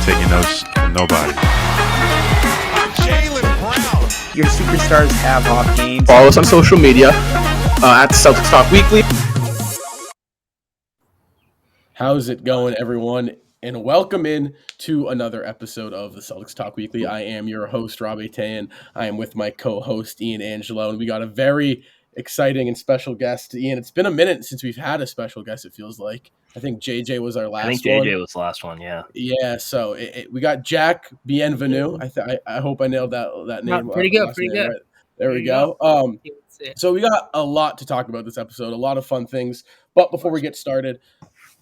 taking notes from nobody. Jaylen Brown. Your superstars have off games. Follow us on social media at Celtics Talk Weekly. How's it going, everyone? And welcome in to another episode of the Celtics Talk Weekly. I am your host, Robbie Tayan. I am with my co-host, Ian Angelo, and we got a very exciting and special guest. Ian, it's been a minute since we've had a special guest, it feels like. I think JJ was our last one. I think JJ was the last one, yeah. Yeah, so we got Jack Bienvenue. I hope I nailed that name. Pretty good. Right. There we go. So we got a lot to talk about this episode, a lot of fun things. But before we get started,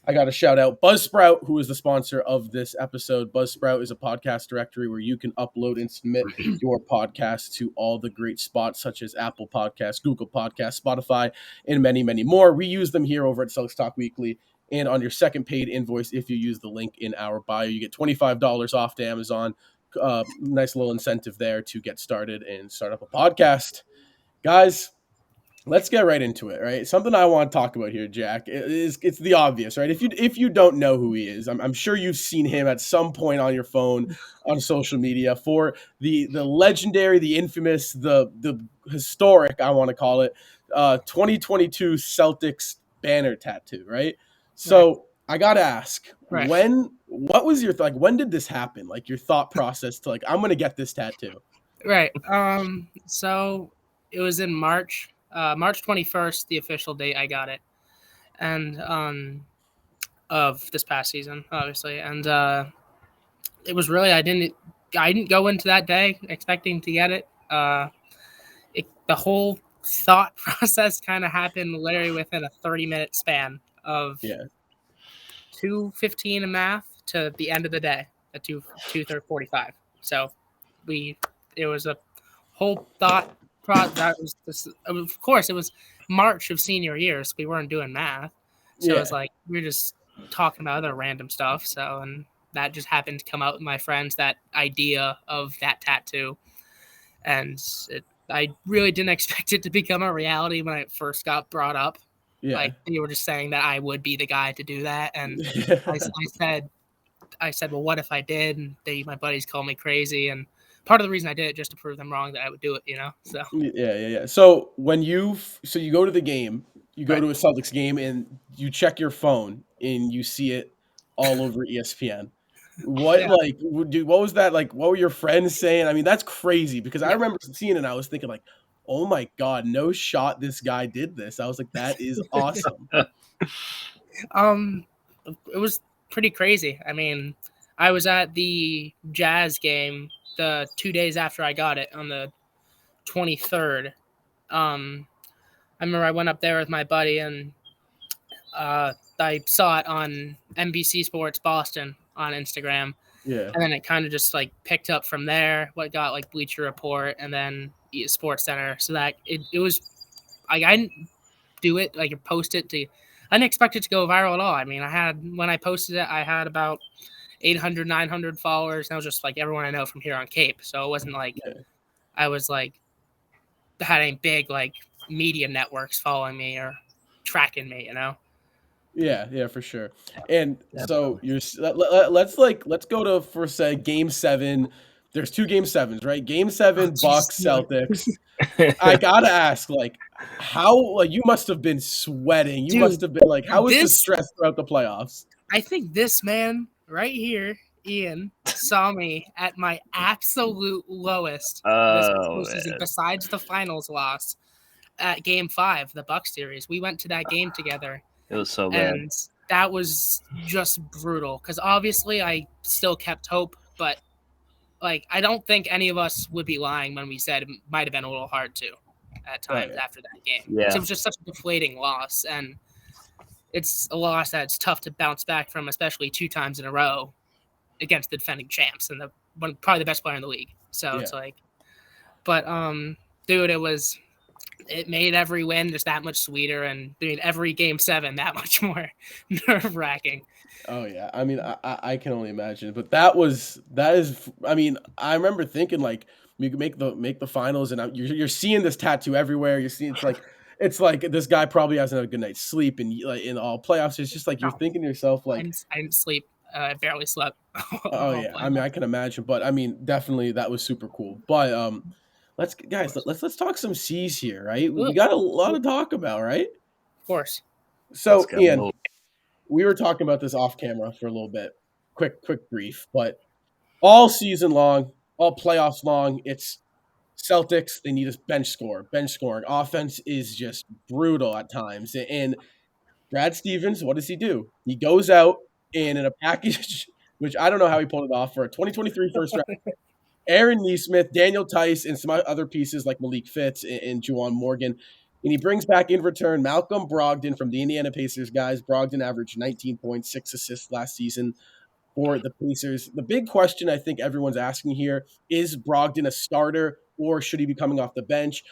I got to shout out Buzzsprout, who is the sponsor of this episode. Buzzsprout is a podcast directory where you can upload and submit your podcast to all the great spots such as Apple Podcasts, Google Podcasts, Spotify, and many, many more. We use them here over at Celtics Talk Weekly. And on your second paid invoice, if you use the link in our bio, you get $25 off to Amazon. Nice little incentive there to get started and start up a podcast. Guys, let's get right into it, right? Something I want to talk about here, Jack, it's the obvious, right? If you don't know who he is, I'm sure you've seen him at some point on your phone, on social media, for the legendary, the infamous, the historic, I want to call it, 2022 Celtics banner tattoo, right? So I gotta ask, what was your when did this happen? Like your thought process to I'm gonna get this tattoo. Right. So it was in March 21st, the official date I got it, and of this past season, obviously. And it was really I didn't go into that day expecting to get it. The whole thought process kind of happened literally within a 30-minute span of 2:15 in math to the end of the day at 2:45. So it was a whole thought process. That was of course it was March of senior year, so we weren't doing math. So it's like we were just talking about other random stuff. So and that just happened to come out with my friends, that idea of that tattoo, and I really didn't expect it to become a reality when it first got brought up. Yeah. Like you were just saying that I would be the guy to do that, and I said, well, what if I did? And my buddies called me crazy, and part of the reason I did it just to prove them wrong that I would do it, So yeah. So when you go to the game, you go to a Celtics game, and you check your phone, and you see it all over ESPN. What what was that like? What were your friends saying? I mean, that's crazy because I remember seeing it and I was thinking oh my God, no shot this guy did this. I was like, that is awesome. It was pretty crazy. I mean, I was at the Jazz game the 2 days after I got it on the 23rd. I remember I went up there with my buddy and I saw it on NBC Sports Boston on Instagram. Yeah. And then it kind of just picked up from there. What got Bleacher Report and then Sports Center. So that it was I didn't do it post it to. I didn't expect it to go viral at all. I mean, when I posted it, I had about 800, 900 followers. And I was just everyone I know from here on Cape. So it wasn't I was had any big media networks following me or tracking me, Yeah, for sure. And so let's go to Game 7. There's 2 Game 7s, right? Game 7, Bucks, Celtics. I gotta ask, how you must have been sweating. You must have been how was the stress throughout the playoffs? I think this man right here, Ian, saw me at my absolute lowest this postseason, besides the finals loss at Game 5, the Bucks series. We went to that game together. It was so bad. And that was just brutal because obviously I still kept hope, but I don't think any of us would be lying when we said it might have been a little hard too at times after that game. Yeah. It was just such a deflating loss, and it's a loss that's tough to bounce back from, especially 2 times in a row against the defending champs and probably the best player in the league. So it's but dude, it made every win just that much sweeter and made every Game 7 that much more nerve-wracking. Oh yeah, I mean, I can only imagine, but that is. I mean, I remember thinking you could make the finals, and you're seeing this tattoo everywhere. You're seeing it's like this guy probably hasn't had a good night's sleep, and in all playoffs, it's just you're thinking to yourself I didn't sleep I barely slept. Oh yeah, I mean I can imagine, but I mean definitely that was super cool. But let's talk some C's here, right? We got a lot to talk about, right? Of course. So Let's go. Ian, we were talking about this off camera for a little bit, quick brief, but all season long, all playoffs long, it's Celtics. They need a bench scoring. Offense is just brutal at times, and Brad Stevens, what does he do? He goes out and in a package, which I don't know how he pulled it off for a 2023 first round. Aaron Neesmith, Daniel Tice, and some other pieces like Malik Fitz and Juwan Morgan. And he brings back in return Malcolm Brogdon from the Indiana Pacers guys. Brogdon averaged 19.6 assists last season for the Pacers. The big question I think everyone's asking here is Brogdon a starter or should he be coming off the bench?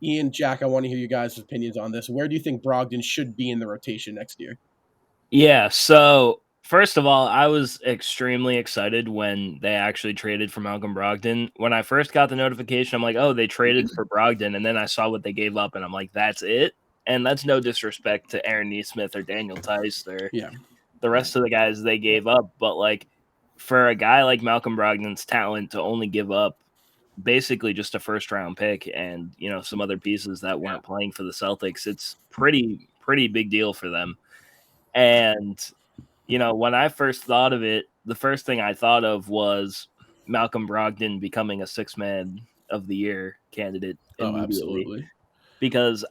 Ian, Jack, I want to hear you guys' opinions on this. Where do you think Brogdon should be in the rotation next year? Yeah, so first of all, I was extremely excited when they actually traded for Malcolm Brogdon. When I first got the notification, I'm like, oh, they traded for Brogdon, and then I saw what they gave up, and I'm like, that's it? And that's no disrespect to Aaron Neesmith or Daniel Tice or the rest of the guys they gave up, but like for a guy like Malcolm Brogdon's talent to only give up basically just a first round pick and some other pieces that weren't playing for the Celtics, it's pretty big deal for them. And when I first thought of it, the first thing I thought of was Malcolm Brogdon becoming a sixth man of the year candidate immediately. Absolutely. Because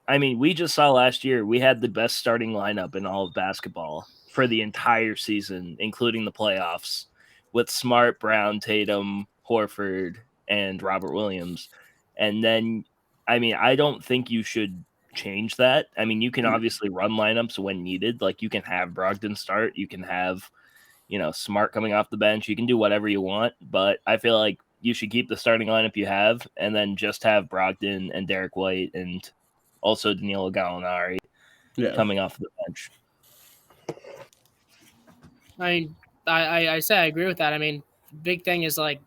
we just saw last year we had the best starting lineup in all of basketball for the entire season, including the playoffs, with Smart, Brown, Tatum, Horford, and Robert Williams. And then, I don't think you should change that. You can obviously run lineups when needed. Like you can have Brogdon start, you can have, Smart coming off the bench, you can do whatever you want. But I feel like you should keep the starting lineup you have and then just have Brogdon and Derek White and also Danilo Gallinari coming off the bench. I say I agree with that. Big thing is like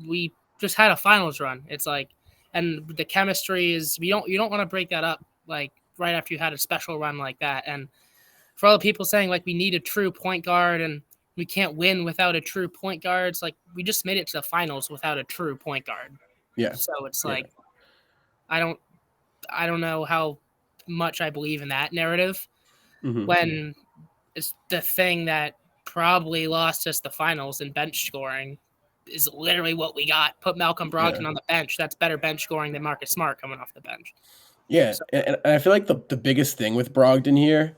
we just had a finals run. It's like, and the chemistry is you don't want to break that up like right after you had a special run like that. And for all the people saying like we need a true point guard and we can't win without a true point guard, it's like we just made it to the finals without a true point guard. Yeah. So it's like I don't know how much I believe in that narrative when it's the thing that probably lost us the finals in bench scoring is literally what we got. Put Malcolm Brogdon on the bench. That's better bench scoring than Marcus Smart coming off the bench. Yeah, so, and I feel like the biggest thing with Brogdon here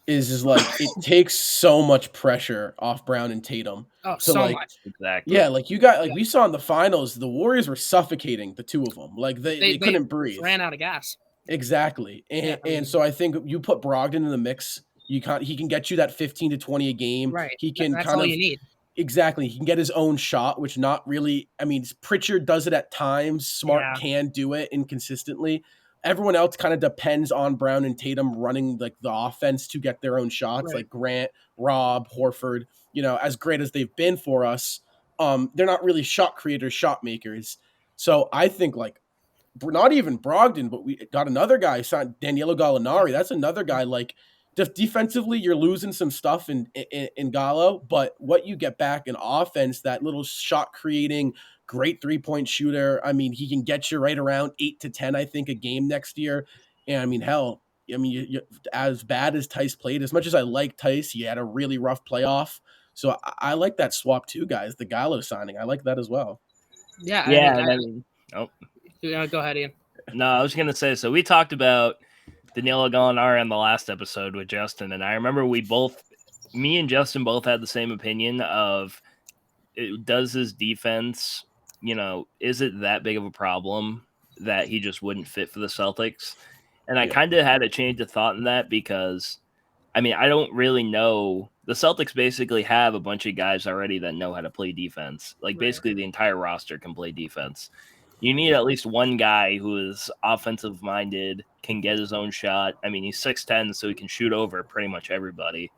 is like it takes so much pressure off Brown and Tatum. Oh, so much. Exactly. Yeah, like you got we saw in the finals, the Warriors were suffocating the two of them. Like they couldn't breathe. Ran out of gas. Exactly. And so I think you put Brogdon in the mix, he can get you that 15 to 20 a game. Right. He can That's all you need. Exactly. He can get his own shot, which not really Pritchard does it at times. Smart can do it inconsistently. Everyone else kind of depends on Brown and Tatum running like the offense to get their own shots, like Grant, Rob, Horford, as great as they've been for us. They're not really shot creators, shot makers. So I think like not even Brogdon, but we got another guy, Danilo Gallinari. That's another guy like just defensively, you're losing some stuff in Gallo, but what you get back in offense, that little shot creating, great 3-point shooter. He can get you right around 8 to 10, I think, a game next year. And you as bad as Tice played, as much as I like Tice, he had a really rough playoff. So I like that swap too, guys. The Gallo signing, I like that as well. Yeah. Go ahead, Ian. No, I was gonna say. So we talked about Danilo Gallinari on the last episode with Justin, and I remember me and Justin both had the same opinion of does his defense, is it that big of a problem that he just wouldn't fit for the Celtics? And I kind of had a change of thought in that because, I don't really know. The Celtics basically have a bunch of guys already that know how to play defense. Like basically the entire roster can play defense. You need at least one guy who is offensive minded, can get his own shot. He's 6'10", so he can shoot over pretty much everybody.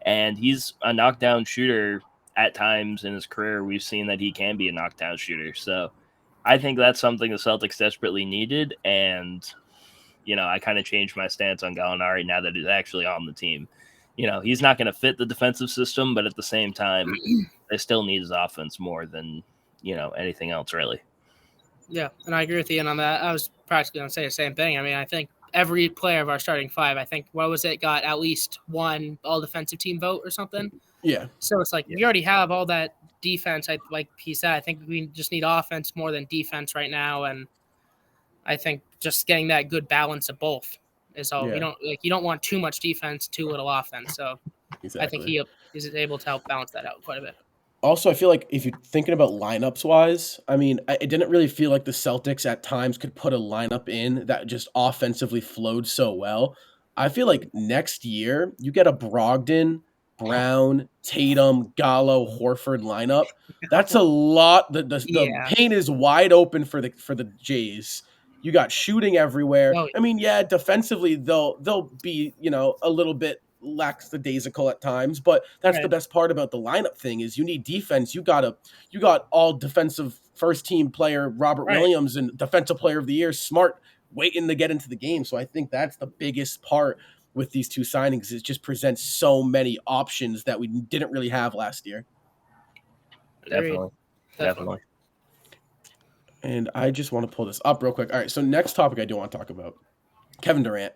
And he's a knockdown shooter at times in his career. We've seen that he can be a knockdown shooter. So I think that's something the Celtics desperately needed. And, I kind of changed my stance on Gallinari now that he's actually on the team. he's not going to fit the defensive system, but at the same time, they still need his offense more than, anything else, really. Yeah, and I agree with Ian on that. I was practically going to say the same thing. I mean, I think every player of our starting five, got at least one all-defensive team vote or something. Yeah. So it's like we already have all that defense. Like he said, I think we just need offense more than defense right now, and I think just getting that good balance of both is all. Yeah. You don't want too much defense, too little offense. So Exactly. I think he is able to help balance that out quite a bit. Also, I feel like if you're thinking about lineups wise, I mean, it didn't really feel like the Celtics at times could put a lineup in that just offensively flowed so well. I feel like next year you get a Brogdon, Brown, Tatum, Gallo, Horford lineup. That's a lot. The paint is wide open for the Jays. You got shooting everywhere. Oh, yeah. I mean, yeah, defensively they'll be, a little bit lackadaisical at times, but that's Right. the best part about the lineup thing is you need defense. You got all defensive first team player Robert Right. Williams and defensive player of the year Smart waiting to get into the game. So I think that's the biggest part with these two signings. It just presents so many options that we didn't really have last year. Definitely. And I just want to pull this up real quick. All right, so next topic I do want to talk about, Kevin Durant.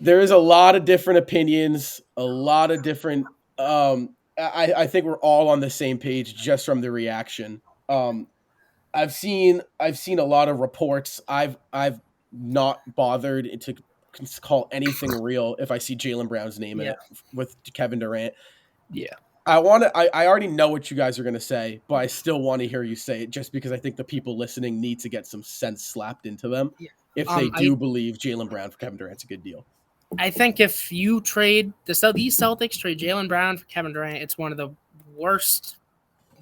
There is a lot of different opinions, a lot of different I think we're all on the same page just from the reaction. I've seen a lot of reports. I've not bothered to call anything real if I see Jaylen Brown's name in it with Kevin Durant. Yeah. I already know what you guys are going to say, but I still want to hear you say it just because I think the people listening need to get some sense slapped into them if they do believe Jaylen Brown for Kevin Durant's a good deal. I think if you trade these Celtics trade Jaylen Brown for Kevin Durant, it's one of the worst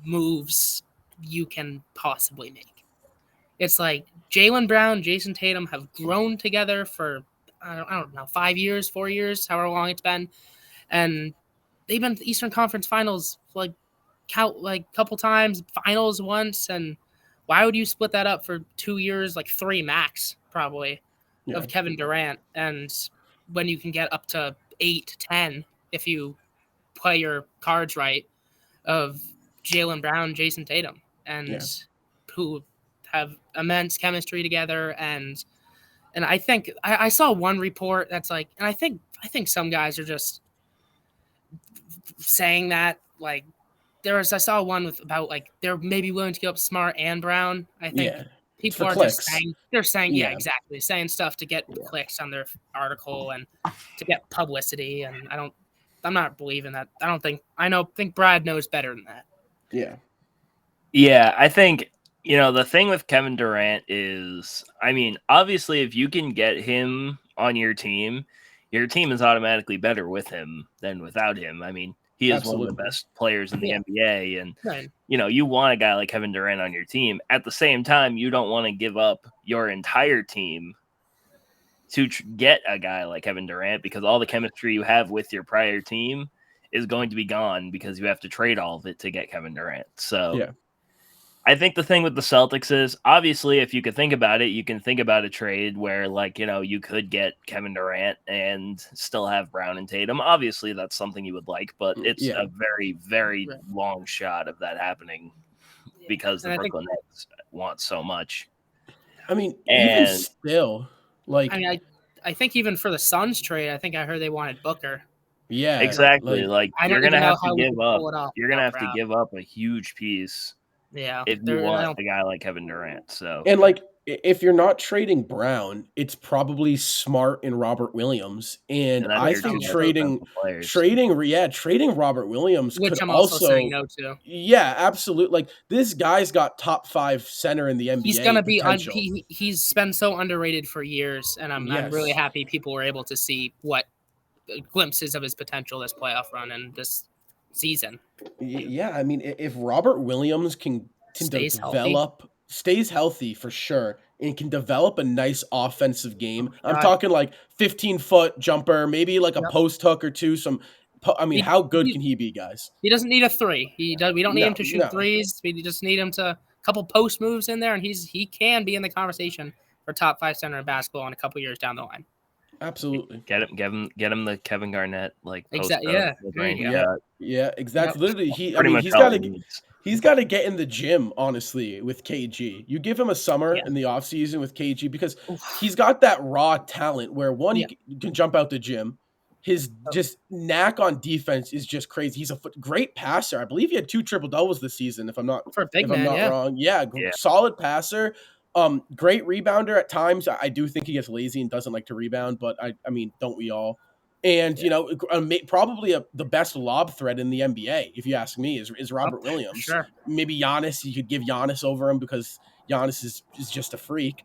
moves you can possibly make. It's like Jaylen Brown, Jason Tatum have grown together for I don't know 5 years, 4 years, however long it's been, and they've been to the Eastern Conference Finals like couple times, finals once, and why would you split that up for 2 years, like 3 max probably, of Kevin Durant, and when you can get up to 8, 10 if you play your cards right of Jaylen Brown, Jason Tatum, and who have immense chemistry together, and I think I saw one report that's like, and I think some guys are just saying that like I saw one about like they're maybe willing to give up Smart and Brown. I think people are clicks. just saying exactly, saying stuff to get clicks on their article and to get publicity, and I'm not believing that. I think Brad knows better than that. Yeah, I think the thing with Kevin Durant is, I mean, obviously if you can get him on your team is automatically better with him than without him. I mean, he is one of the best players in the NBA, and you want a guy like Kevin Durant on your team. At the same time, you don't want to give up your entire team to get a guy like Kevin Durant, because all the chemistry you have with your prior team is going to be gone because you have to trade all of it to get Kevin Durant. So I think the thing with the Celtics is, obviously, if you could think about it, you can think about a trade where, you could get Kevin Durant and still have Brown and Tatum. Obviously, that's something you would like, but it's a very, very long shot of that happening because the Brooklyn Nets want so much. I mean, even still, I think even for the Suns trade, I think I heard they wanted Booker. Yeah, exactly. You're gonna have to give up. You're gonna have to give up a huge piece. Yeah, if you want a guy like Kevin Durant. So, and if you're not trading Brown, it's probably Smart and Robert Williams. And I think trading Robert Williams, which could I'm also saying no to. Yeah, absolutely. This guy's got top 5 center in the NBA. He's gonna be. He's been so underrated for years, and I'm really happy people were able to see what glimpses of his potential this playoff run and this season. Yeah, I mean, if Robert Williams can stays healthy for sure, and can develop a nice offensive game. I'm talking 15-foot jumper, maybe a post hook or two. How good can he be, guys? He doesn't need a 3. We don't need him to shoot threes. We just need him to couple post moves in there, and he can be in the conversation for top 5 center in basketball in a couple years down the line. Absolutely. Get him the Kevin Garnett like post Exactly. Yeah. up There you range go. shot. Yeah, exactly. Literally, Pretty much he's all got he to needs. he's got to get in the gym, honestly, with KG. You give him a summer in the offseason with KG because he's got that raw talent where one, he can jump out the gym. His just knack on defense is just crazy. He's a great passer. I believe he had 2 triple doubles this season, if I'm not For a big man, wrong. Yeah, solid passer. Great rebounder at times. I do think he gets lazy and doesn't like to rebound, but I mean, don't we all? And probably the best lob threat in the NBA, if you ask me, is Robert Williams. Sure. Maybe Giannis. You could give Giannis over him because Giannis is just a freak.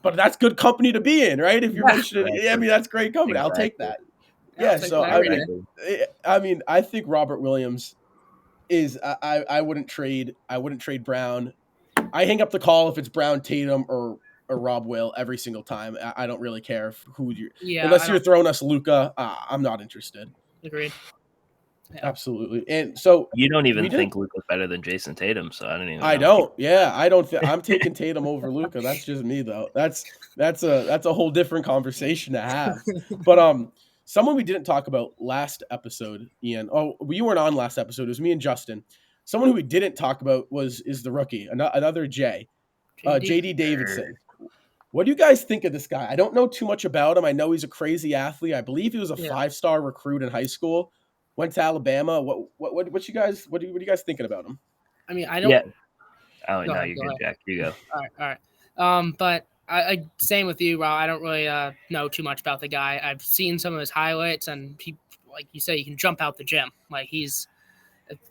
But that's good company to be in, right? If you're mentioning, I mean, that's great company. Exactly. I'll take that. Yeah. So I mean, I think Robert Williams is. I wouldn't trade. I wouldn't trade Brown. I hang up the call if it's Brown, Tatum, or Rob Will every single time. I don't really care who you. Yeah, unless you're throwing us Luka, I'm not interested. Agreed. Yeah. Absolutely. And so you don't even think Luka's better than Jason Tatum, so I don't even. I don't. Yeah, I don't. I'm taking Tatum over Luka. That's just me though. That's a whole different conversation to have. But someone we didn't talk about last episode, Ian. Oh, you weren't on last episode. It was me and Justin. Someone who we didn't talk about is the rookie, another J, JD Davidson. What do you guys think of this guy? I don't know too much about him. I know he's a crazy athlete. I believe he was a 5-star recruit in high school. Went to Alabama. What you guys? What are you guys thinking about him? I mean, I don't. Yeah. Oh no, you're good, Jack. You go. All right. But I same with you, Rob. I don't really know too much about the guy. I've seen some of his highlights, and he, like you say, he can jump out the gym. Like he's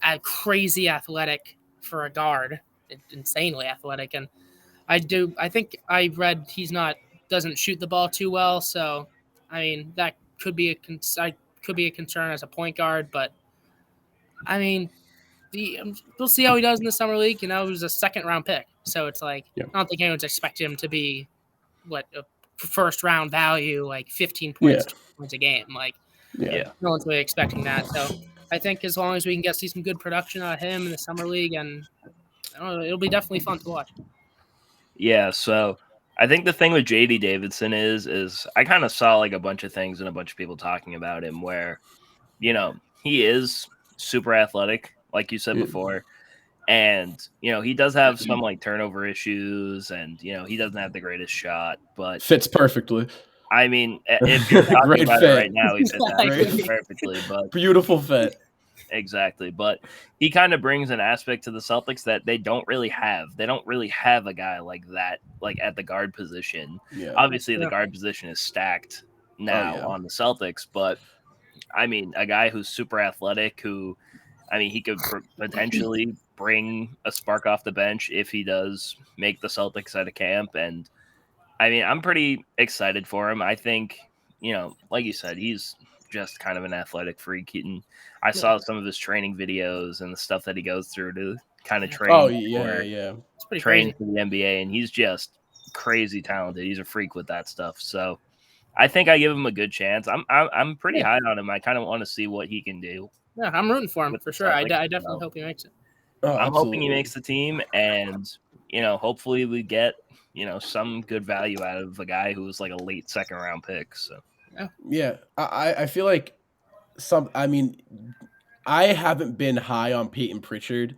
a crazy athletic for a guard, insanely athletic, and I think I read he's doesn't shoot the ball too well. So, I mean, that could be a concern as a point guard, but I mean, we'll see how he does in the summer league. You know, he was a 2nd-round pick, so it's like I don't think anyone's expecting him to be a first-round value, like 15 points, 20 points a game. Like, no one's really expecting that. So I think as long as we can see some good production out of him in the summer league, and I don't know, it'll be definitely fun to watch. Yeah, so I think the thing with JD Davidson is I kind of saw like a bunch of things and a bunch of people talking about him where, he is super athletic, like you said before. And, he does have some like turnover issues and, he doesn't have the greatest shot, but fits perfectly. I mean, if you're talking about it right now, he fits perfectly, but beautiful fit. Exactly. But he kind of brings an aspect to the Celtics that they don't really have. They don't really have a guy like that, like at the guard position. Yeah. Obviously, the guard position is stacked now on the Celtics. But, I mean, a guy who's super athletic, who, I mean, he could potentially bring a spark off the bench if he does make the Celtics out of camp. And, I mean, I'm pretty excited for him. I think, like you said, he's just kind of an athletic freak. I saw some of his training videos and the stuff that he goes through to kind of train. Oh yeah, it's pretty train crazy for the NBA, and he's just crazy talented. He's a freak with that stuff. So I think I give him a good chance. I'm pretty high on him. I kind of want to see what he can do. Yeah, I'm rooting for him for sure. I definitely hope he makes it. I'm hoping he makes the team, and hopefully we get some good value out of a guy who was like a late 2nd-round pick. So. Yeah, I feel like I haven't been high on Peyton Pritchard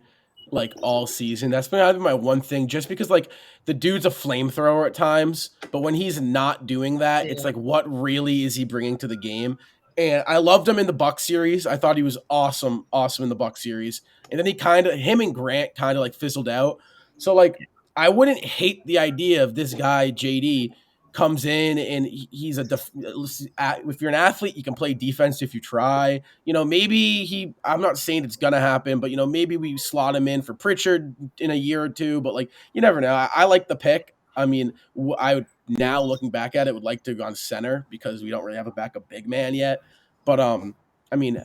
like all season. That's been my one thing, just because like the dude's a flamethrower at times, but when he's not doing that, it's like, what really is he bringing to the game? And I loved him in the Bucks series. I thought he was awesome in the Bucks series. And then him and Grant kind of like fizzled out. So like, I wouldn't hate the idea of this guy, JD, comes in and he's if you're an athlete, you can play defense if you try. Maybe I'm not saying it's gonna happen, but maybe we slot him in for Pritchard in a year or two. But like, you never know. I like the pick. I mean, I would, now looking back at it, would like to go on center because we don't really have a backup big man yet. But I mean,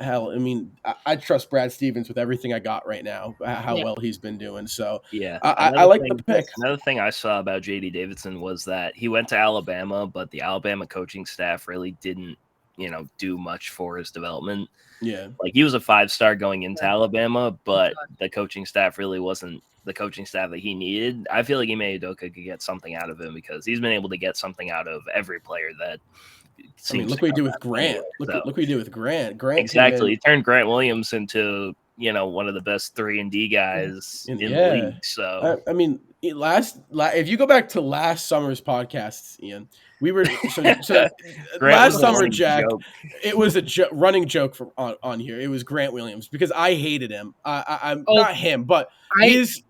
I trust Brad Stevens with everything I got right now, how well he's been doing. So, I like the pick. Another thing I saw about JD Davidson was that he went to Alabama, but the Alabama coaching staff really didn't, do much for his development. Yeah. Like, he was a 5-star going into Alabama, but the coaching staff really wasn't the coaching staff that he needed. I feel like Ime Udoka could get something out of him because he's been able to get something out of every player that seems look what he did with Grant. Look what he did with Grant. Exactly. He turned Grant Williams into, one of the best 3-and-D guys in the league. So I mean, if you go back to last summer's podcasts, Ian, we were so last summer, Jack. Joke. It was a running joke on here. It was Grant Williams because I hated him. I'm not him, but his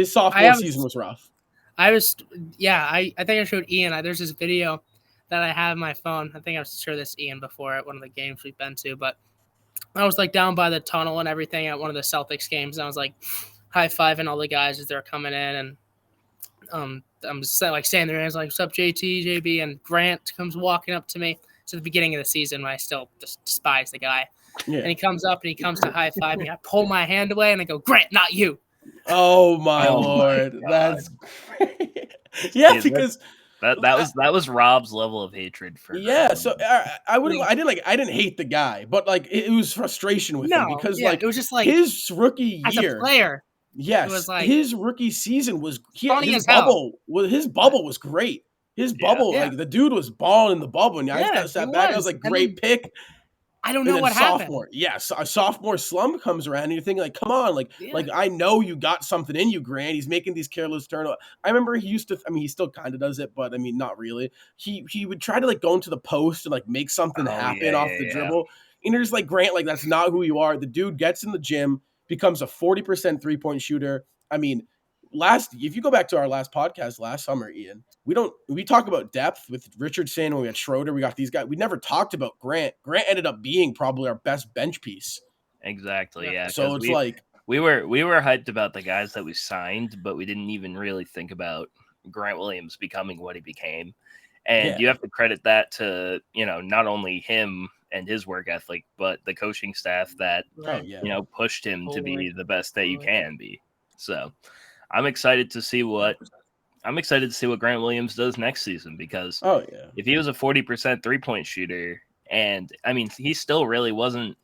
sophomore season was rough. I think I showed Ian. There's this video that I have on my phone. I think I've showed this Ian before at one of the games we've been to, but I was like down by the tunnel and everything at one of the Celtics games. And I was like high-fiving all the guys as they're coming in. And I'm just like standing there and I was like, what's up, JT, JB? And Grant comes walking up to me. It's at the beginning of the season when I still just despise the guy. Yeah. And he comes up and he comes to high-five me. I pull my hand away and I go, Grant, not you. Oh, my Lord. That's great. Yeah, dude, because – that was Rob's level of hatred for him. So I didn't hate the guy, but like it was frustration with him because like it was just like his rookie year as a player. Yes, it was like, his rookie season was his bubble was great. His bubble, like the dude was balling in the bubble, and I just sat back. I was like, great pick. I don't know what happened. A sophomore slump comes around, and you're thinking, like, come on, like I know you got something in you, Grant. He's making these careless turnovers. I remember he used to. I mean, he still kind of does it, but I mean, not really. He would try to like go into the post and like make something happen off the dribble. And you're just like, Grant, like that's not who you are. The dude gets in the gym, becomes a 40% 3-point shooter. I mean, if you go back to our last podcast last summer, Ian, we talk about depth with Richardson when we had Schroeder, we got these guys. We never talked about Grant. Grant ended up being probably our best bench piece. Exactly. Yeah. So it's we were hyped about the guys that we signed, but we didn't even really think about Grant Williams becoming what he became. And you have to credit that to, not only him and his work ethic, but the coaching staff that, pushed him to be the best that you can be. So I'm excited to see what Grant Williams does next season because if he was a 40% 3-point shooter, and I mean, he still really wasn't,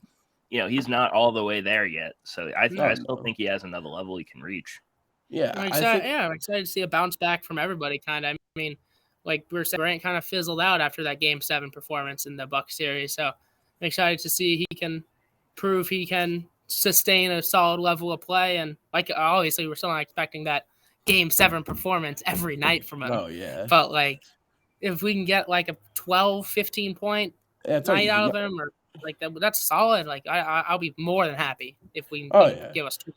he's not all the way there yet. So I still think he has another level he can reach. Yeah. I'm excited to see a bounce back from everybody kind of. I mean, like we were saying, Grant kind of fizzled out after that Game 7 performance in the Bucks series. So I'm excited to see he can prove he can sustain a solid level of play, and like obviously we're still not expecting that Game 7 performance every night from him. But like if we can get like a 12-15 point night out of him, or like that's solid. Like I'll be more than happy if we can give us 2.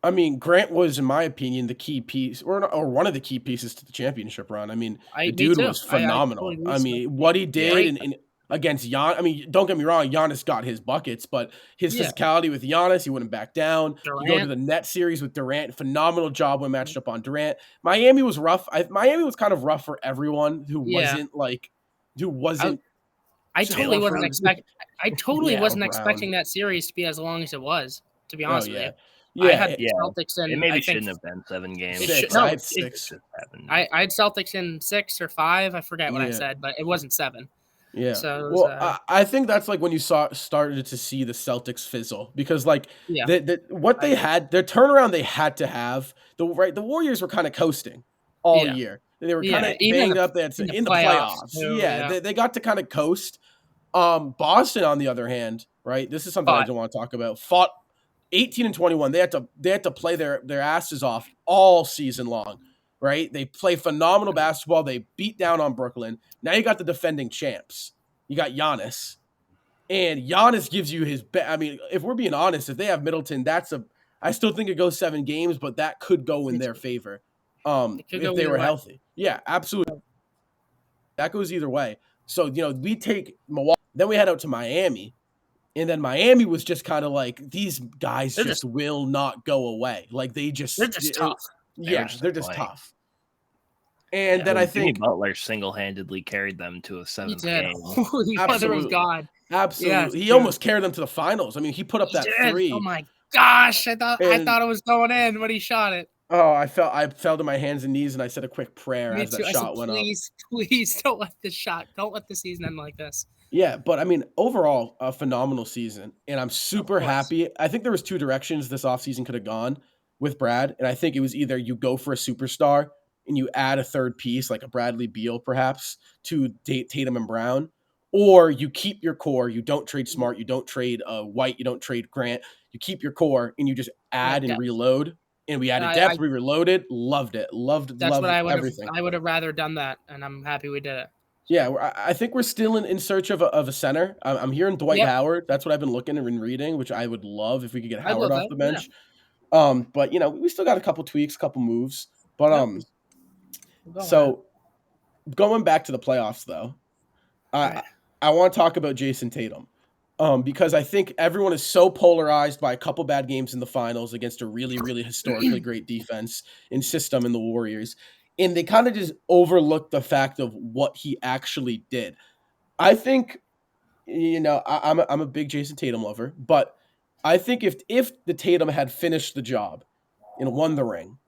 I mean, Grant was, in my opinion, the key piece, or one of the key pieces to the championship run. I mean, the dude was phenomenal. I mean, what he did in against Giannis. I mean, don't get me wrong, Giannis got his buckets, but his physicality with Giannis, he wouldn't back down. You go to the net series with Durant, phenomenal job when matched up on Durant. Miami was rough. Miami was kind of rough for everyone who wasn't. I totally wasn't expecting. I totally wasn't expecting that series to be as long as it was. To be honest with you. I had Celtics in. It maybe shouldn't have been 7 games. I had 6. I had Celtics in 6 or 5. I forget what I said, but it wasn't 7. Yeah. So it was, I think that's like when you started to see the Celtics fizzle because like their turnaround they had to have. The Warriors were kind of coasting all year. They were kind of banged up. They had in the playoffs. Too, they got to kind of coast. Boston, on the other hand, right? This is something I don't want to talk about. Fought 18-21. They had to play their asses off all season long. Right? They play phenomenal basketball. They beat down on Brooklyn. Now you got the defending champs. You got Giannis. And Giannis gives you his I mean, if we're being honest, if they have Middleton, I still think it goes 7 games, but that could go in their favor. If they were healthy. Yeah, absolutely. That goes either way. So, we take Milwaukee, then we head out to Miami. And then Miami was just kind of like, these guys just will not go away. Like they're just tough. They're just tough. And then I think Jimmy Butler single-handedly carried them to a 7th game. Absolutely. Was God. Absolutely. He almost carried them to the finals. I mean, he put up that 3. Oh my gosh. I thought it was going in when he shot it. Oh, I fell to my hands and knees and I said a quick prayer as that shot went up. Please don't let the season end like this. Yeah, but I mean, overall, a phenomenal season. And I'm super happy. I think there was 2 directions this offseason could have gone. with Brad, and I think it was either you go for a superstar and you add a third piece like a Bradley Beal perhaps to Tatum and Brown, or you keep your core. You don't trade Smart, you don't trade White, you don't trade Grant. You keep your core and you just add and reload. And we added depth. We reloaded. Loved it. Loved what I would everything. I would have rather done that, and I'm happy we did it. Yeah, I think we're still in search of a center. I'm hearing Dwight Howard. That's what I've been looking and reading, which I would love if we could get Howard off the bench. Yeah. But we still got a couple tweaks, couple moves. But so going back to the playoffs though, I want to talk about Jason Tatum. Because I think everyone is so polarized by a couple bad games in the finals against a really, really historically great defense and system in the Warriors. And they kind of just overlook the fact of what he actually did. I think, I'm a big Jason Tatum lover, but I think if the Tatum had finished the job and won the ring,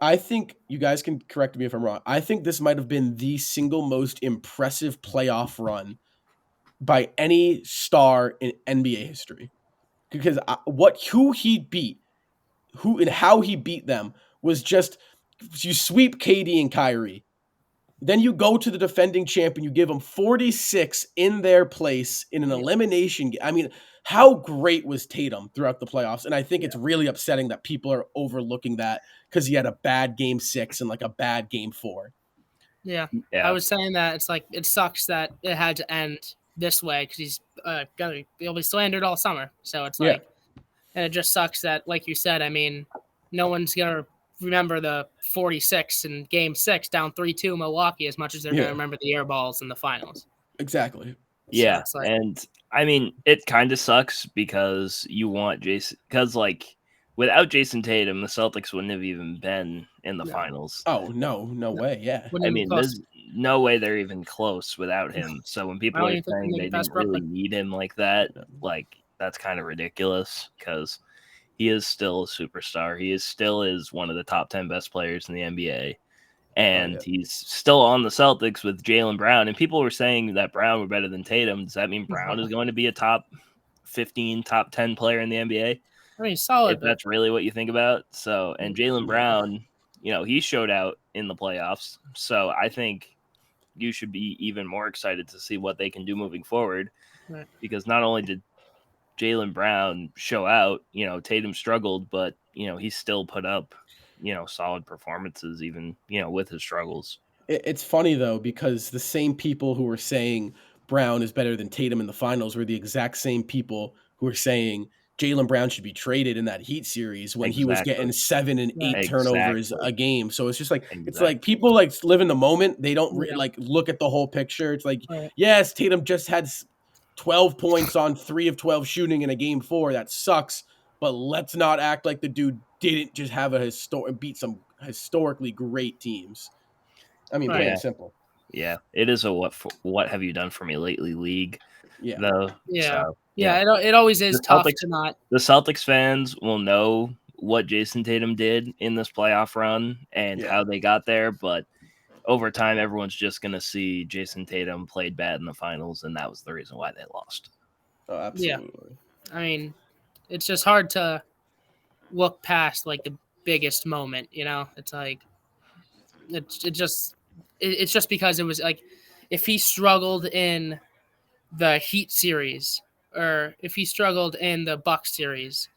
I think you guys can correct me if I'm wrong. I think this might have been the single most impressive playoff run by any star in NBA history, because who he beat, who and how he beat them was just, you sweep KD and Kyrie, then you go to the defending champion, you give them 46 in their place in an elimination game. I mean, how great was Tatum throughout the playoffs? And I think it's really upsetting that people are overlooking that because he had a bad game 6 and like a bad game 4. Yeah. I was saying that it's like, it sucks that it had to end this way because he'll be slandered all summer. So it's like, and it just sucks that, like you said, I mean, no one's gonna remember the 46 in Game 6 down 3-2 Milwaukee as much as they're gonna remember the air balls in the finals. Exactly. Yeah, so and I mean, it kind of sucks because you want Jason, because like without Jason Tatum, the Celtics wouldn't have even been in the finals. Oh no way. Yeah, I mean, there's no way they're even close without him. So when people are saying they didn't really need him like that, like that's kind of ridiculous because he is still a superstar. He still is one of the top 10 best players in the NBA. And he's still on the Celtics with Jaylen Brown. And people were saying that Brown were better than Tatum. Does that mean Brown is going to be a top 15, top 10 player in the NBA? I mean, solid. If that's really what you think about. So, and Jaylen Brown, he showed out in the playoffs. So I think you should be even more excited to see what they can do moving forward. Right. Because not only did Jaylen Brown show out, Tatum struggled, but, he still put up, solid performances, even, with his struggles. It's funny, though, because the same people who were saying Brown is better than Tatum in the finals were the exact same people who were saying Jaylen Brown should be traded in that Heat series when he was getting 7 and 8 turnovers a game. So it's just like, it's like people like live in the moment. They don't like look at the whole picture. It's like, yes, Tatum just had 12 points on 3 of 12 shooting in a game 4. That sucks. But let's not act like the dude didn't just have beat some historically great teams. I mean, plain and simple. Yeah, it is a what have you done for me lately league. Yeah. Though. Yeah. So, it always is tough to not. The Celtics fans will know what Jason Tatum did in this playoff run and how they got there, but over time, everyone's just going to see Jason Tatum played bad in the finals, and that was the reason why they lost. Oh, absolutely. Yeah. I mean, it's just hard to look past, like, the biggest moment, It's like, it's just because it was, like, if he struggled in the Heat series or if he struggled in the Bucks series,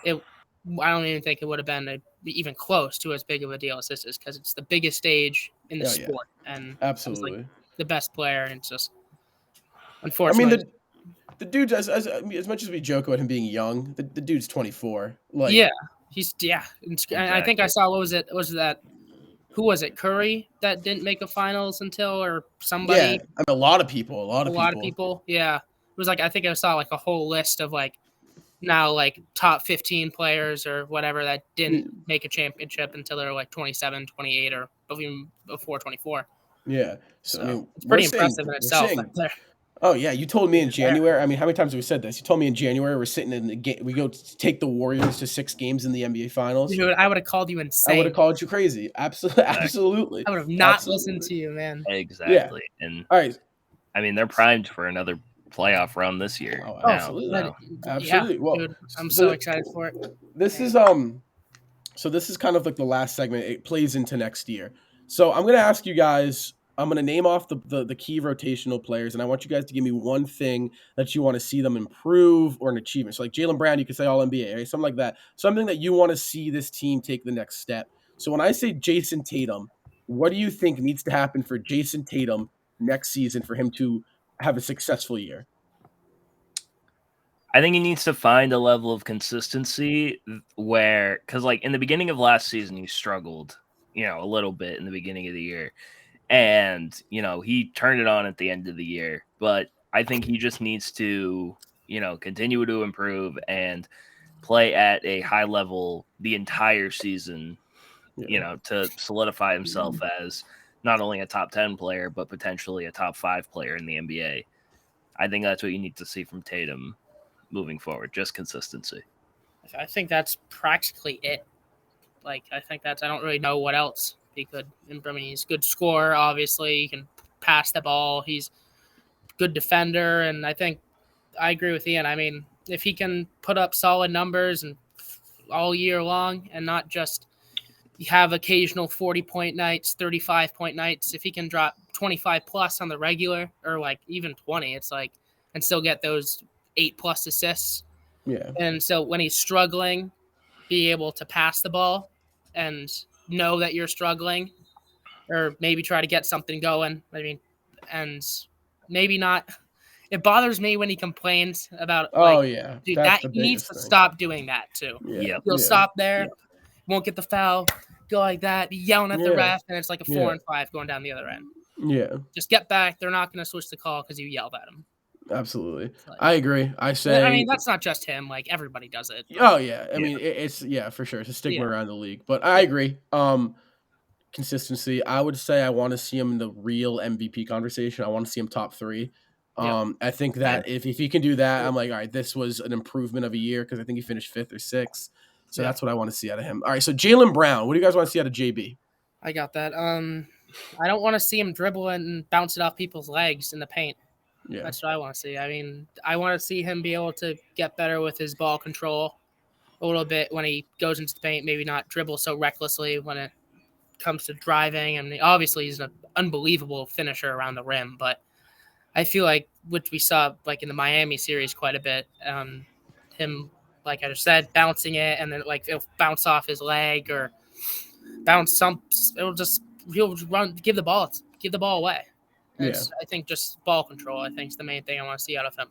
I don't even think it would have been even close to as big of a deal as this is because it's the biggest stage in the sport and absolutely like the best player. And it's just unfortunately. I mean, the dude, as much as we joke about him being young, the dude's 24. Like, he's exactly. I think I saw who was it? Curry that didn't make a finals until or somebody. Yeah, I mean, a lot of people. Yeah, it was like I think I saw like a whole list of like now like top 15 players or whatever that didn't make a championship until they're like 27, 28 or even before 24. Yeah. So I mean, it's pretty impressive in itself. Oh, yeah. You told me in January. I mean, how many times have we said this? You told me in January we're sitting in the game. We go take the Warriors to 6 games in the NBA Finals. Dude, I would have called you insane. I would have called you crazy. Absolutely. I would have not listened to you, man. Exactly. Yeah. And all right. I mean, they're primed for another playoff run this year. Oh, absolutely. Absolutely. Yeah, well, dude, I'm so excited for it. This is So this is kind of like the last segment. It plays into next year. So I'm going to ask you guys, I'm going to name off the key rotational players, and I want you guys to give me one thing that you want to see them improve or an achievement. So like Jaylen Brown, you could say all NBA, right? Something like that. Something that you want to see this team take the next step. So when I say Jason Tatum, what do you think needs to happen for Jason Tatum next season for him to have a successful year? I think he needs to find a level of consistency where, because like in the beginning of last season, he struggled, a little bit in the beginning of the year. And, he turned it on at the end of the year. But I think he just needs to, continue to improve and play at a high level the entire season, to solidify himself as not only a top 10 player, but potentially a top 5 player in the NBA. I think that's what you need to see from Tatum moving forward, just consistency. I think that's practically it. I don't really know what else he could. I mean, he's a good scorer, obviously. He can pass the ball. He's a good defender, and I think I agree with Ian. I mean, if he can put up solid numbers and all year long and not just have occasional 40-point nights, 35-point nights, if he can drop 25 plus on the regular or even 20, it's and still get those 8+ assists. Yeah. And so when he's struggling, be able to pass the ball and know that you're struggling, or maybe try to get something going. I mean, and maybe not. It bothers me when he complains about. Dude, that he needs to stop doing that too. Yeah. He'll stop there, won't get the foul, go like that, be yelling at the ref, and it's like a 4 and 5 going down the other end. Yeah. Just get back. They're not going to switch the call because you yelled at him. Absolutely. I agree. I mean, that's not just him. Everybody does it. Oh, yeah. I mean, it's for sure. It's a stigma around the league. But I agree. Consistency. I would say I want to see him in the real MVP conversation. I want to see him top 3. I think that if he can do that, I'm like, all right, this was an improvement of a year because I think he finished 5th or 6th. So that's what I want to see out of him. All right, so Jaylen Brown. What do you guys want to see out of JB? I got that. I don't want to see him dribble and bounce it off people's legs in the paint. Yeah. That's what I want to see. I mean, I want to see him be able to get better with his ball control a little bit when he goes into the paint, maybe not dribble so recklessly when it comes to driving. I mean, obviously he's an unbelievable finisher around the rim, but I feel like, which we saw in the Miami series quite a bit, him, like I just said, bouncing it and then it'll bounce off his leg or bounce he'll run, give the ball away. I think just ball control, I think, is the main thing I want to see out of him.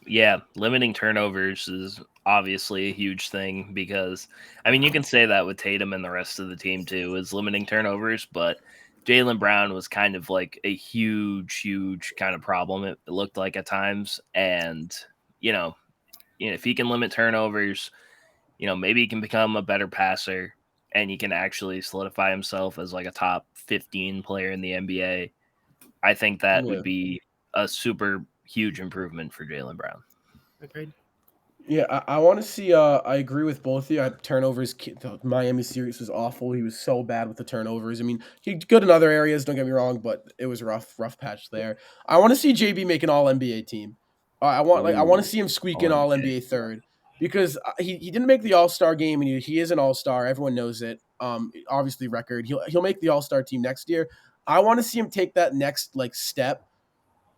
Yeah, limiting turnovers is obviously a huge thing because, I mean, you can say that with Tatum and the rest of the team too, is limiting turnovers, but Jaylen Brown was kind of like a huge kind of problem, it looked like at times. And, if he can limit turnovers, maybe he can become a better passer and he can actually solidify himself as a top 15 player in the NBA. I think that would be a super huge improvement for Jaylen Brown. Agreed. Yeah, I want to see. I agree with both of you. Turnovers. The Miami series was awful. He was so bad with the turnovers. I mean, he's good in other areas. Don't get me wrong, but it was rough patch there. I want to see JB make an All NBA team. I want to see him squeak in All NBA third because he didn't make the All Star game and he is an All Star. Everyone knows it. Obviously record. He'll make the All Star team next year. I want to see him take that next step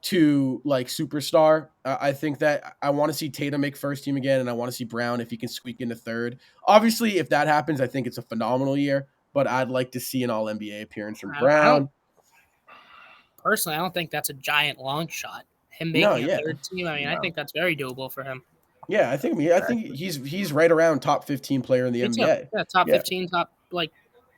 to superstar. I think that I want to see Tatum make first team again, and I want to see Brown if he can squeak into third. Obviously, if that happens, I think it's a phenomenal year, but I'd like to see an All NBA appearance from Brown. Personally, I don't think that's a giant long shot. Him making a third team, I mean, I think that's very doable for him. Yeah, I think he's right around top 15 player in the NBA. Yeah, top 15,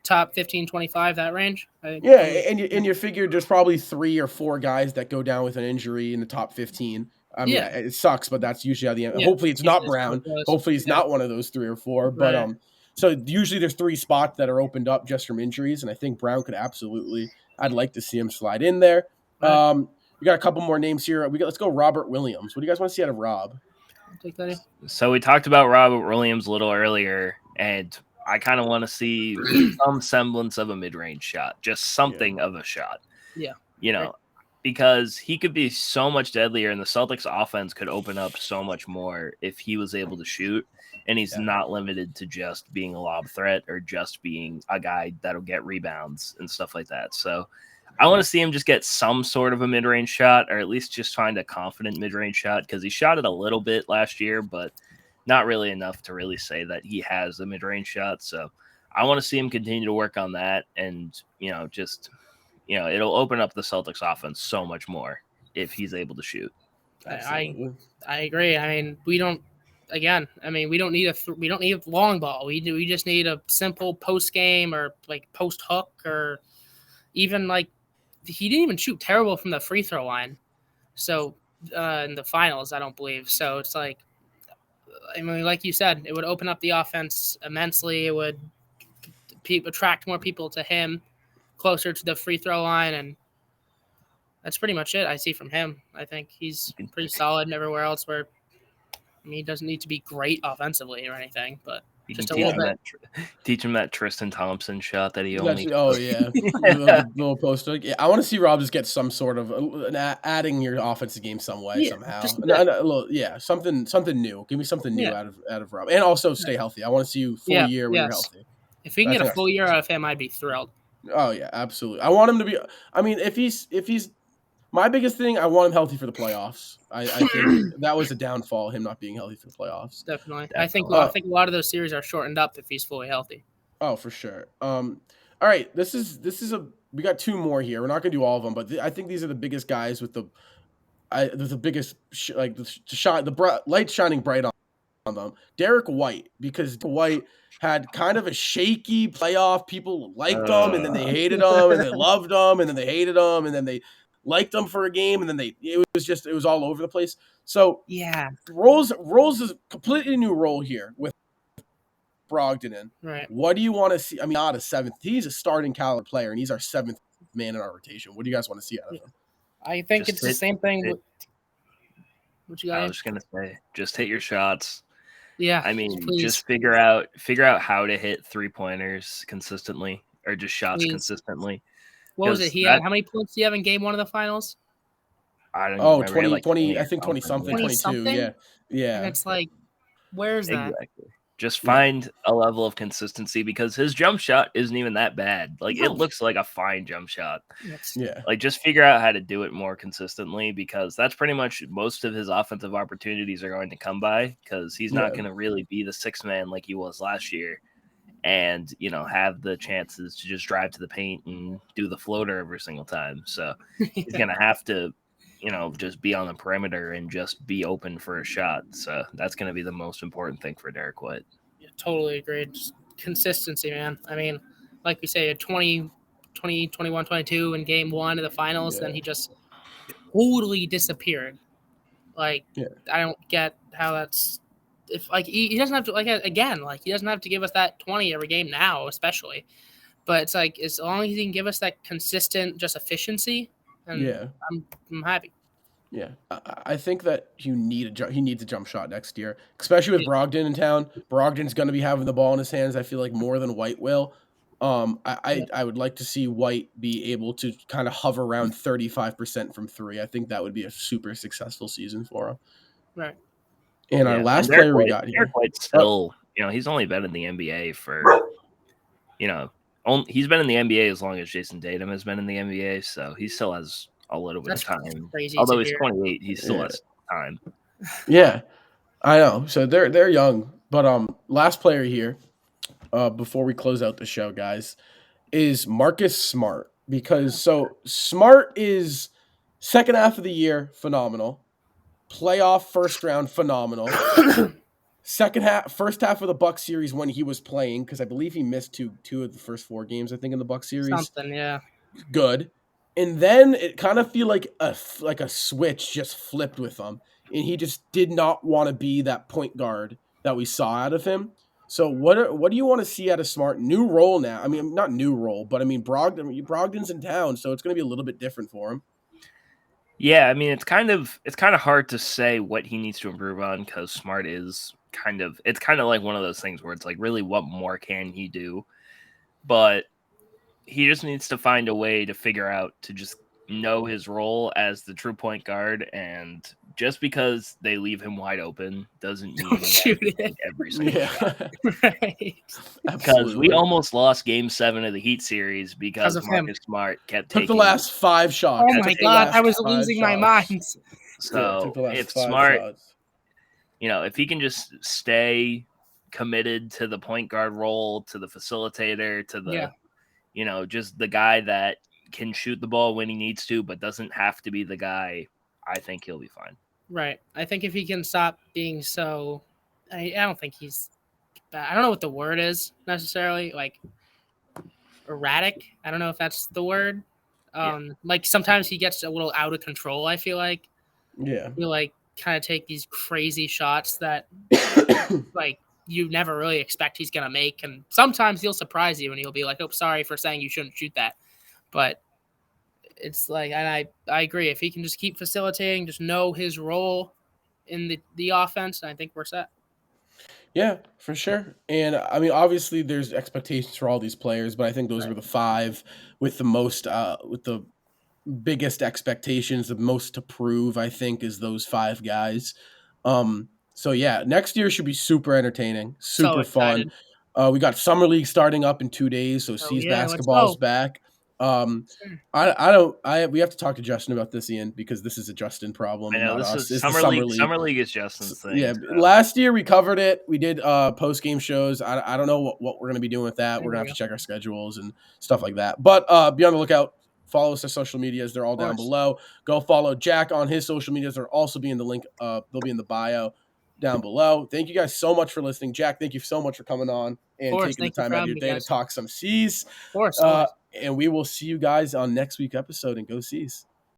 top 15, 25, that range. And you figure there's probably 3 or 4 guys that go down with an injury in the top 15. I mean, it sucks, but that's usually how the end. Hopefully it's not Brown. Hopefully it's not one of those 3 or 4. But so usually there's 3 spots that are opened up just from injuries, and I think Brown could absolutely. I'd like to see him slide in there. Right. We got a couple more names here. Let's go Robert Williams. What do you guys want to see out of Rob? So we talked about Robert Williams a little earlier, and I kind of want to see some semblance of a mid-range shot, just something of a shot. Yeah. Because he could be so much deadlier, and the Celtics offense could open up so much more if he was able to shoot. and he's not limited to just being a lob threat or just being a guy that'll get rebounds and stuff like that. So I want to see him just get some sort of a mid-range shot, or at least just find a confident mid-range shot, because he shot it a little bit last year, but not really enough to really say that he has a mid-range shot. So I want to see him continue to work on that, and it'll open up the Celtics offense so much more if he's able to shoot. I agree. I mean, we don't need a long ball. We just need a simple post game or like post hook, or even like he didn't even shoot terrible from the free throw line. So in the finals, I don't believe. So it's like, I mean, like you said, it would open up the offense immensely. It would attract more people to him, closer to the free throw line, and that's pretty much it I see from him. I think he's pretty solid everywhere else. Where he doesn't need to be great offensively or anything, but you just can a little bit. Teach him that Tristan Thompson shot that he That's, only. oh yeah, the little post hook. Yeah, I want to see Rob just get some sort of adding your offensive game some way somehow. Something new. Give me something new out of Rob, and also stay healthy. I want to see you full year when you're healthy. If we can get a full year out of him, I'd be thrilled. Oh yeah, absolutely. I want him to be. I mean, if he's my biggest thing, I want him healthy for the playoffs. I think that was a downfall, him not being healthy for the playoffs. Definitely. I think a lot of those series are shortened up if he's fully healthy. Oh, for sure. All right, we got two more here. We're not gonna do all of them, but I think these are the biggest guys with the biggest light shining bright on them. Derek White, because White had kind of a shaky playoff. People liked him, and then they hated him, and they loved him, and then they hated him, and then they liked him for a game, and then it was all over the place. So yeah, Rolls is a completely new role here with Brogdon in. Right. What do you want to see? I mean, not a seventh. He's a starting caliber player, and he's our seventh man in our rotation. What do you guys want to see out of him? I think it's the same thing. What you got? I was just gonna say, just hit your shots. Yeah, I mean, please. Just figure out how to hit 3-pointers consistently, or just shots consistently. What was it? How many points do you have in game one of the finals? I don't know. 20, I think 20 something, 22. Yeah. And it's like, where's that? Exactly. Just find a level of consistency, because his jump shot isn't even that bad. Like, it looks like a fine jump shot. Yeah. Like, just figure out how to do it more consistently, because that's pretty much most of his offensive opportunities are going to come by, because he's not going to really be the sixth man like he was last year and, have the chances to just drive to the paint and do the floater every single time. So he's going to have to, just be on the perimeter and just be open for a shot. So that's going to be the most important thing for Derek White. Yeah, totally agreed. Just consistency, man. I mean, like we say, 20, 21, 22 in game one of the finals, then he just totally disappeared. Like, I don't get how that's – if like he doesn't have to – like, again, like he doesn't have to give us that 20 every game now, especially. But it's like, as long as he can give us that consistent just efficiency, and I'm happy. Yeah, I think that he needs a jump shot next year, especially with Brogdon in town. Brogdon's going to be having the ball in his hands, I feel like, more than White will. I would like to see White be able to kind of hover around 35% from three. I think that would be a super successed season for him. Right. And our last player we got here. Derek White's still, he's only been in the NBA for, he's been in the NBA as long as Jason Tatum has been in the NBA, so he still has a little bit of time. Although he's 28, he still has time. Yeah, I know. So they're young, but last player here, before we close out the show, guys, is Marcus Smart, because Smart is second half of the year phenomenal, playoff first round phenomenal. First half of the Bucks series when he was playing, because I believe he missed two of the first 4 games, I think, in the Bucks series. Something, yeah. Good. And then it kind of feel like a switch just flipped with him, and he just did not want to be that point guard that we saw out of him. So what do you want to see out of Smart? New role now. I mean, not new role, but I mean Brogdon's in town, so it's going to be a little bit different for him. Yeah, I mean, it's kind of hard to say what he needs to improve on, because Smart is it's kind of like one of those things where it's like, really, what more can he do? But he just needs to find a way to figure out to just know his role as the true point guard and just because they leave him wide open doesn't mean shoot that it. every single shot. Right. Because we almost lost Game 7 of the Heat series because of him. Marcus Smart kept Took taking the last 5 shots. Oh my God, I was losing my mind. So took the last if 5 Smart, shots. if he can just stay committed to the point guard role, to the facilitator, to the, just the guy that can shoot the ball when he needs to, but doesn't have to be the guy, I think he'll be fine. Right. I think if he can stop being so, I don't think he's bad. I don't know what the word is necessarily, like erratic. I don't know if that's the word. Like sometimes he gets a little out of control, I feel like. Yeah. He'll like kind of take these crazy shots that like you never really expect he's gonna make, and sometimes he'll surprise you and he'll be like, "Oh, sorry for saying you shouldn't shoot that," but it's like, and I agree. If he can just keep facilitating, just know his role in the offense, I think we're set. Yeah, for sure. And I mean, obviously, there's expectations for all these players, but I think those were the 5 with the most, with the biggest expectations, the most to prove. I think is those 5 guys. So yeah, next year should be super entertaining, So super fun. excited. We got summer league starting up in 2 days, so C's yeah, let's basketball's go. back. Sure. We have to talk to Justin about this, Ian, because this is a Justin problem I and know not this us. is It's the summer league. Summer league is Justin's thing. Yeah, so. last year we covered it. We did post game shows. I don't know what we're gonna be doing with that. We're gonna have to check our schedules and stuff like that. But be on the lookout. Follow us on social medias. They're all down below. Go follow Jack on his social medias. They'll also be in the link. They'll be in the bio down below. Thank you guys so much for listening. Jack, thank you so much for coming on and taking the time out of your day to talk some C's. Of course. And we will see you guys on next week's episode, and go C's.